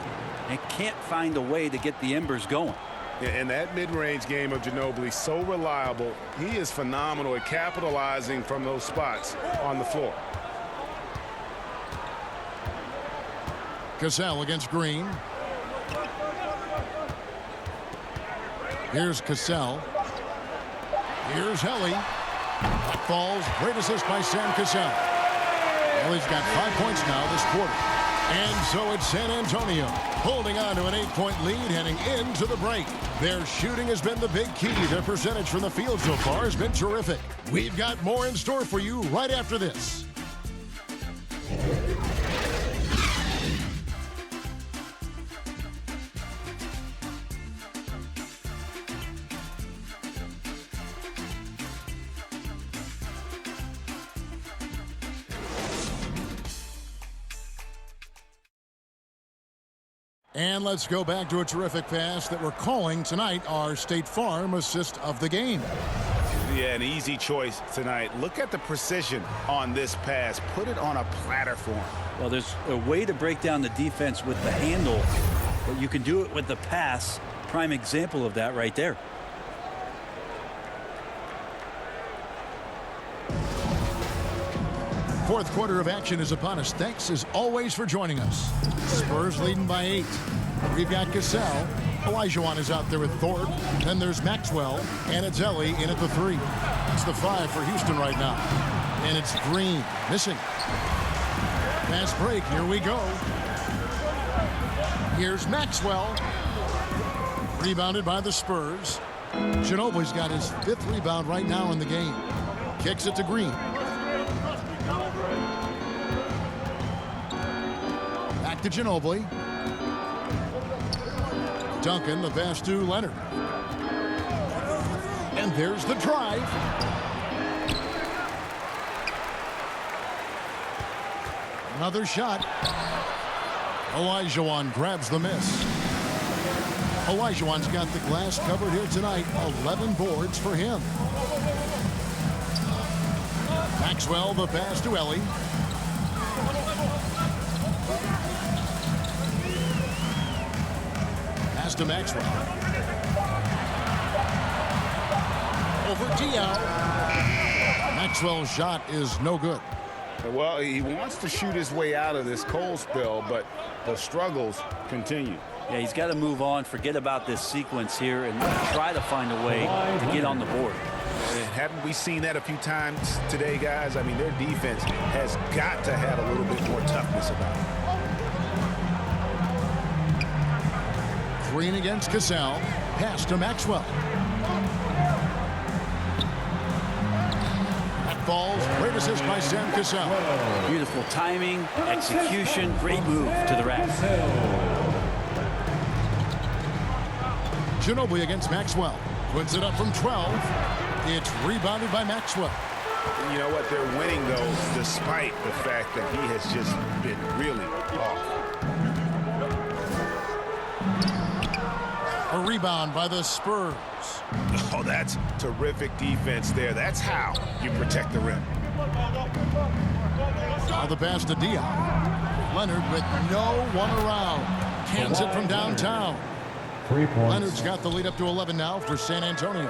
and can't find a way to get the embers going. And that mid-range game of Ginobili, so reliable. He is phenomenal at capitalizing from those spots on the floor. Cassell against Green. Here's Cassell. Here's Helly. Falls. Great assist by Sam Cassell. Well, he's got 5 points now this quarter. And so it's San Antonio holding on to an 8-point lead heading into the break. Their shooting has been the big key. Their percentage from the field so far has been terrific. We've got more in store for you right after this. And let's go back to a terrific pass that we're calling tonight our State Farm assist of the game. Yeah, an easy choice tonight. Look at the precision on this pass. Put it on a platter for him. Well, there's a way to break down the defense with the handle, but you can do it with the pass. Prime example of that right there. Fourth quarter of action is upon us. Thanks as always for joining us. Spurs leading by 8. We've got Cassell. Olajuwon is out there with Thorpe. Then there's Maxwell, and it's Ellie in at the 3. It's the 5 for Houston right now. And it's Green missing. Fast break. Here we go. Here's Maxwell. Rebounded by the Spurs. Ginobili's got his 5th rebound right now in the game. Kicks it to Green. Back to Ginobili. Duncan, the pass to Leonard. And there's the drive. Another shot. Olajuwon grabs the miss. Olajuwon's got the glass covered here tonight. 11 boards for him. Maxwell, the pass to Ellie. Pass to Maxwell. Over Diaw. Maxwell's shot is no good. Well, he wants to shoot his way out of this cold spell, but the struggles continue. Yeah, he's got to move on, forget about this sequence here, and try to find a way to get on the board. And haven't we seen that a few times today, guys? I mean, their defense has got to have a little bit more toughness about it. Green against Cassell. Pass to Maxwell. That falls. Great assist by Sam Cassell. Beautiful timing, execution, great move to the rack. Ginobili against Maxwell. Puts it up from 12. It's rebounded by Maxwell. You know what? They're winning, though, despite the fact that he has just been really off. A rebound by the Spurs. Oh, that's terrific defense there. That's how you protect the rim. Now the pass to Diaw. Leonard with no one around. Cans it from downtown. 3 points. Leonard's got the lead up to 11 now for San Antonio.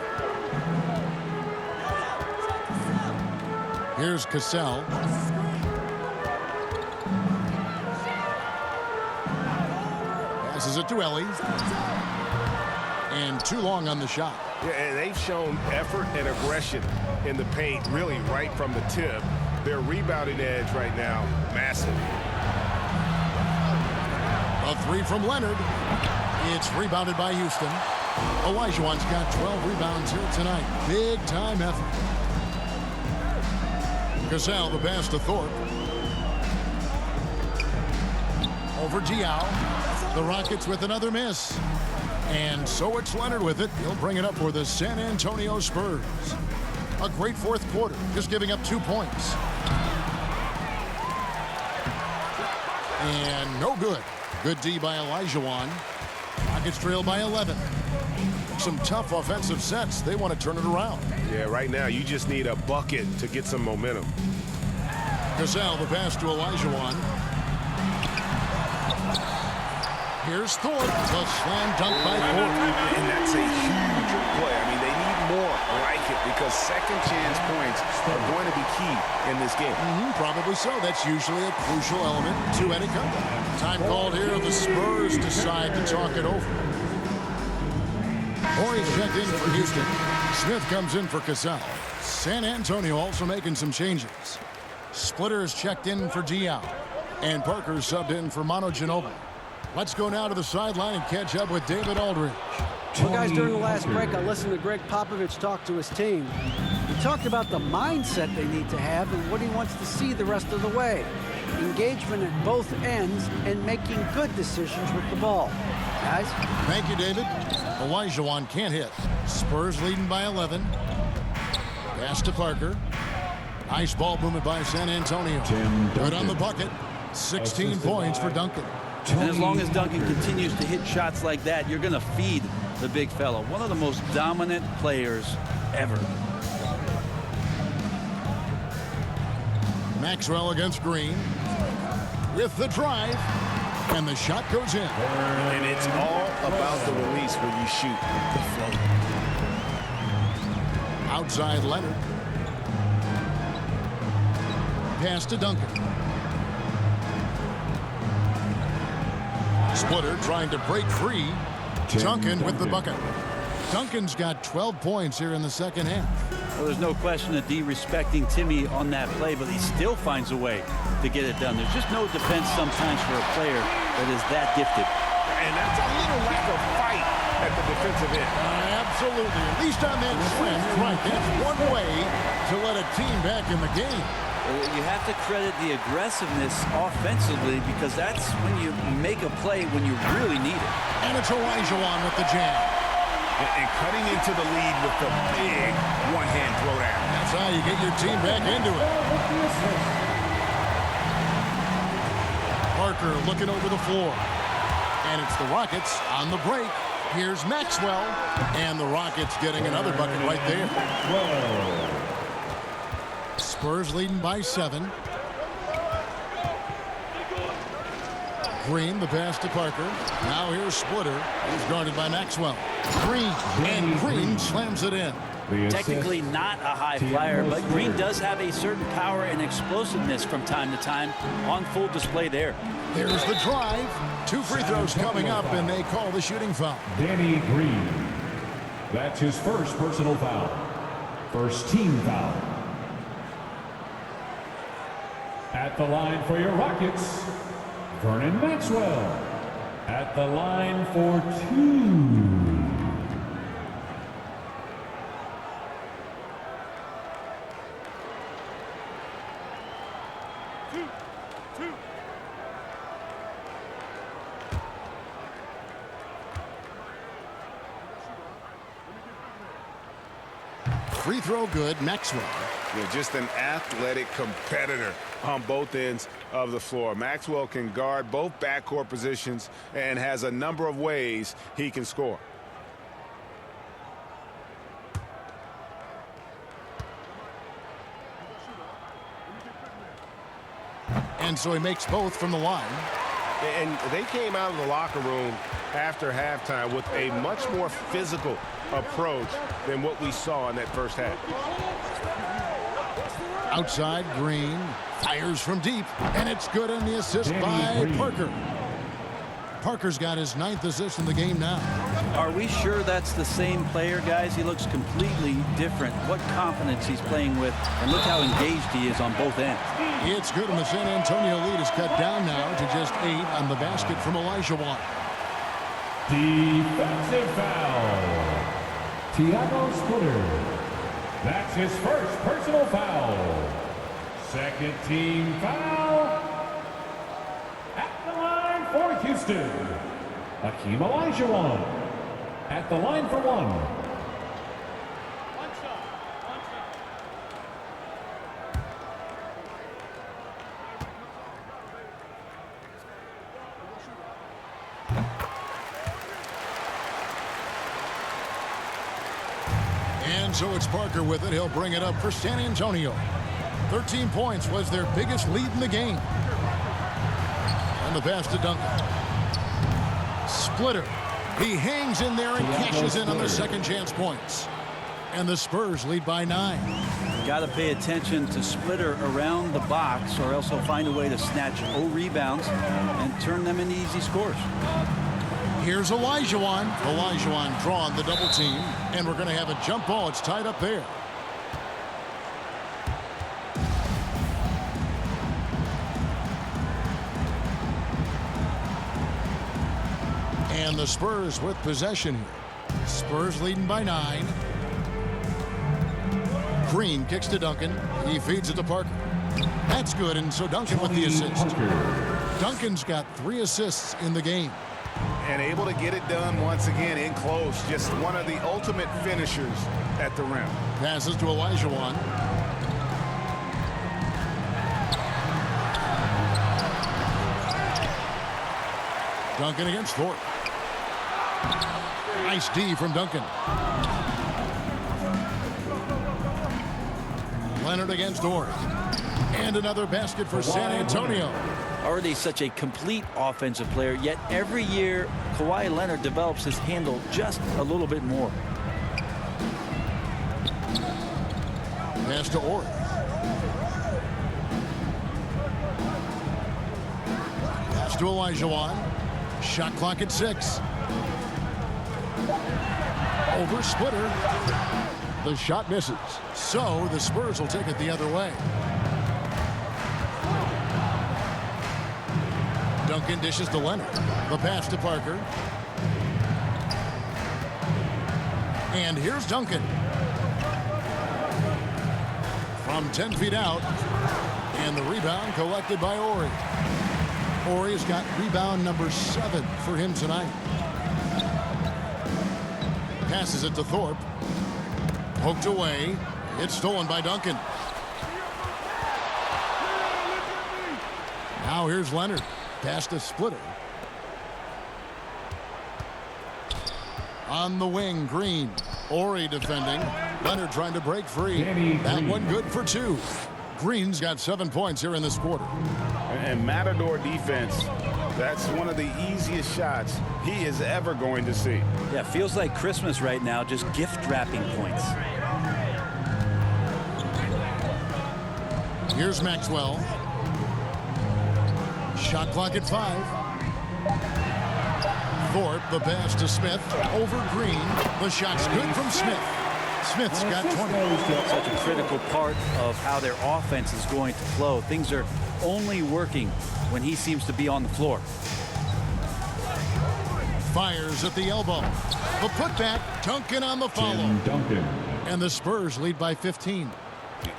Here's Cassell. Passes it to Ellie. And too long on the shot. Yeah, and they've shown effort and aggression in the paint, really right from the tip. Their rebounding edge right now, massive. A 3 from Leonard. It's rebounded by Houston. Olajuwon's got 12 rebounds here tonight. Big time effort. Cassell, the pass to Thorpe. Over Diaw. The Rockets with another miss. And so it's Leonard with it. He'll bring it up for the San Antonio Spurs. A great 4th quarter, just giving up 2 points. And no good. Good D by Olajuwon. Rockets trail by 11. Some tough offensive sets. They want to turn it around. Yeah, right now you just need a bucket to get some momentum. Cassell, the pass to Olajuwon. Here's Thorpe. The slam dunk by Thorpe. And that's a huge play. I mean, they need more like it because second chance points are going to be key in this game. Probably so. That's usually a crucial element to any comeback. Time called here. The Spurs decide to talk it over. Morey's checked in for Houston. Smith comes in for Cassell. San Antonio also making some changes. Splitter's checked in for Diaw. And Parker subbed in for Manu Ginobili. Let's go now to the sideline and catch up with David Aldridge. Well, guys, during the last break, I listened to Greg Popovich talk to his team. He talked about the mindset they need to have and what he wants to see the rest of the way. Engagement at both ends and making good decisions with the ball. Guys? Thank you, David. Olajuwon can't hit. Spurs leading by 11. Pass to Parker. Nice ball movement by San Antonio. Good on the bucket. 16 points for Duncan. And as long as Duncan continues to hit shots like that, you're going to feed the big fella. One of the most dominant players ever. Maxwell against Green. With the drive. And the shot goes in. And it's all about the release when you shoot the float. Outside Leonard. Pass to Duncan. Splitter trying to break free. Duncan with the bucket. Duncan's got 12 points here in the second half. Well, there's no question of D respecting Timmy on that play, but he still finds a way to get it done. There's just no defense sometimes for a player that is that gifted. And that's a little lack of fight at the defensive end. Absolutely. At least on that slam, you're right. That's one way to let a team back in the game. You have to credit the aggressiveness offensively because that's when you make a play when you really need it. And it's Olajuwon with the jam. And cutting into the lead with the big one-hand throwdown. That's how you get your team back into it. Parker looking over the floor. And it's the Rockets on the break. Here's Maxwell. And the Rockets getting another bucket right there. Spurs leading by 7. Green, the pass to Parker. Now here's Splitter. He's guarded by Maxwell. Green, and Green slams it in. Technically not a high flyer, but Green does have a certain power and explosiveness from time to time on full display there. There's the drive. 2 free throws coming up, and they call the shooting foul. Danny Green. That's his first personal foul. First team foul. At the line for your Rockets, Vernon Maxwell. At the line for 2. Free throw good, Maxwell. Yeah, just an athletic competitor on both ends of the floor. Maxwell can guard both backcourt positions and has a number of ways he can score. And so he makes both from the line. And they came out of the locker room after halftime with a much more physical approach than what we saw in that first half. Outside, Green fires from deep, and it's good on the assist by Parker. Parker's got his 9th assist in the game now. Are we sure that's the same player, guys? He looks completely different. What confidence he's playing with, and look how engaged he is on both ends. It's good, and the San Antonio lead is cut down now to just 8 on the basket from Olajuwon. Defensive foul. Thiago Splitter. That's his first personal foul. Second team foul. At the line for Houston, Hakeem Olajuwon. At the line for 1. And so it's Parker with it. He'll bring it up for San Antonio. 13 points was their biggest lead in the game. And the pass to Duncan. Splitter. He hangs in there and cashes in on the second chance points. And the Spurs lead by 9. Got to pay attention to Splitter around the box, or else he'll find a way to snatch rebounds and turn them into easy scores. Here's Olajuwon. Olajuwon drawing the double team, and we're going to have a jump ball. It's tied up there. And the Spurs with possession here. Spurs leading by 9. Green kicks to Duncan. He feeds it to Parker. That's good, and so Duncan with the assist. Duncan's got 3 assists in the game. And able to get it done once again in close. Just one of the ultimate finishers at the rim. Passes to Olajuwon. Duncan against Thorpe. Nice D from Duncan. Leonard against Thorpe. And another basket for San Antonio. Already such a complete offensive player, yet every year Kawhi Leonard develops his handle just a little bit more. Pass to Orr. Pass to Olajuwon. Shot clock at 6. Over Splitter. The shot misses. So the Spurs will take it the other way. Duncan dishes to Leonard. The pass to Parker. And here's Duncan. From 10 feet out. And the rebound collected by Horry. Horry's got rebound number 7 for him tonight. Passes it to Thorpe. Poked away. It's stolen by Duncan. Now here's Leonard. Pass to Splitter. On the wing, Green. Horry defending. Leonard trying to break free. That one good for 2. Green's got 7 points here in this quarter. And Matador defense, that's one of the easiest shots he is ever going to see. Yeah, feels like Christmas right now, just gift wrapping points. Here's Maxwell. Shot clock at 5. Thorpe, the pass to Smith. Over Green. The shot's good from Smith. Smith's got 20. Such a critical part of how their offense is going to flow. Things are only working when he seems to be on the floor. Fires at the elbow. The putback. Duncan on the follow. And the Spurs lead by 15.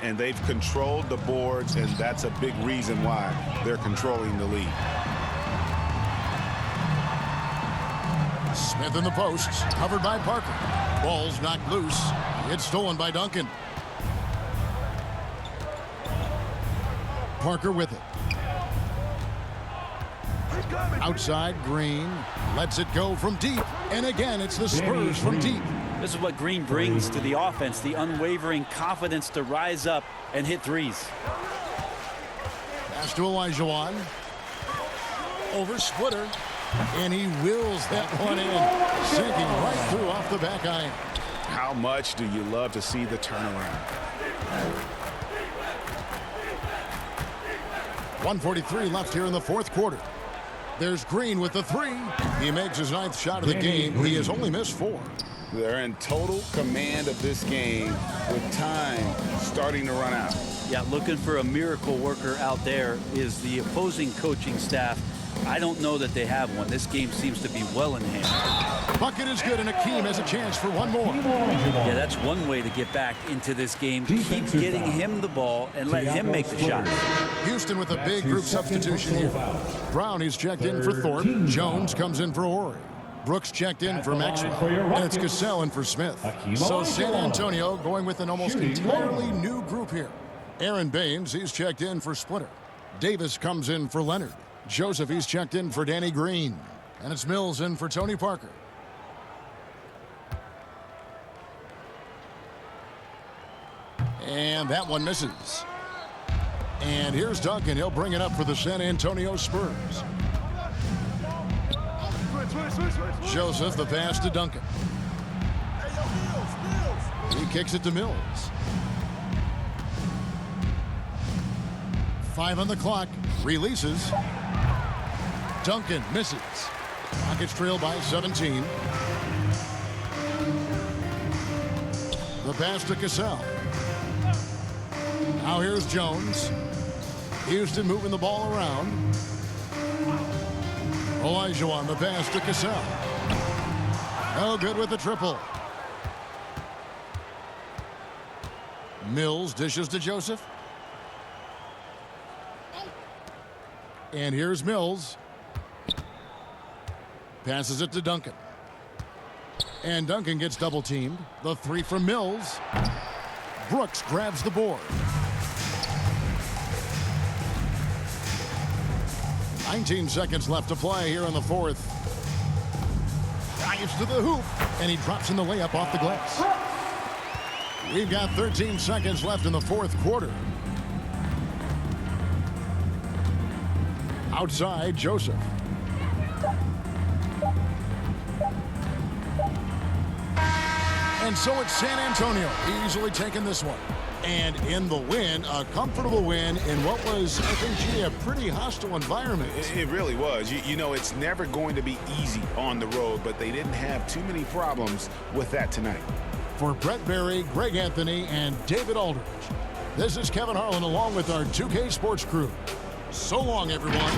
And they've controlled the boards, and that's a big reason why they're controlling the lead. Smith in the posts, covered by Parker. Ball's knocked loose. It's stolen by Duncan. Parker with it. Outside, Green lets it go from deep. And again, it's the Spurs from deep. This is what Green brings to the offense, the unwavering confidence to rise up and hit threes. Pass to Olajuwon. Over Splitter. And he wills that one in. Sinking right through off the back iron. How much do you love to see the turnaround? 1:43 left here in the fourth quarter. There's Green with the 3. He makes his 9th shot of the game. He has only missed 4. They're in total command of this game with time starting to run out. Yeah, looking for a miracle worker out there is the opposing coaching staff. I don't know that they have one. This game seems to be well in hand. Bucket is good, and Akeem has a chance for one more. Yeah, that's one way to get back into this game. Keep getting him the ball and let him make the shot. Houston with a big group substitution here. Brown is checked in for Thorpe. Jones comes in for Horry. Brooks checked in for Maxwell. And it's Cassell in for Smith. So San Antonio going with an almost entirely new group here. Aaron Baines, he's checked in for Splitter. Davis comes in for Leonard. Joseph, he's checked in for Danny Green. And it's Mills in for Tony Parker. And that one misses. And here's Duncan. He'll bring it up for the San Antonio Spurs. Joseph, the pass to Duncan. He kicks it to Mills. 5 on the clock. Releases. Duncan misses. Rockets trail by 17. The pass to Cassell. Now here's Jones. Houston moving the ball around. Olajuwon, the pass to Cassell. No good with the triple. Mills dishes to Joseph. And here's Mills. Passes it to Duncan. And Duncan gets double teamed. The 3 from Mills. Brooks grabs the board. 19 seconds left to play here in the fourth. Drives to the hoop. And he drops in the layup off the glass. We've got 13 seconds left in the fourth quarter. Outside, Joseph. And so it's San Antonio easily taking this one. And in the win, a comfortable win in what was, I think, Gene, a pretty hostile environment. It really was. You know, it's never going to be easy on the road, but they didn't have too many problems with that tonight. For Brent Barry, Greg Anthony, and David Aldridge, this is Kevin Harlan along with our 2K Sports crew. So long, everyone.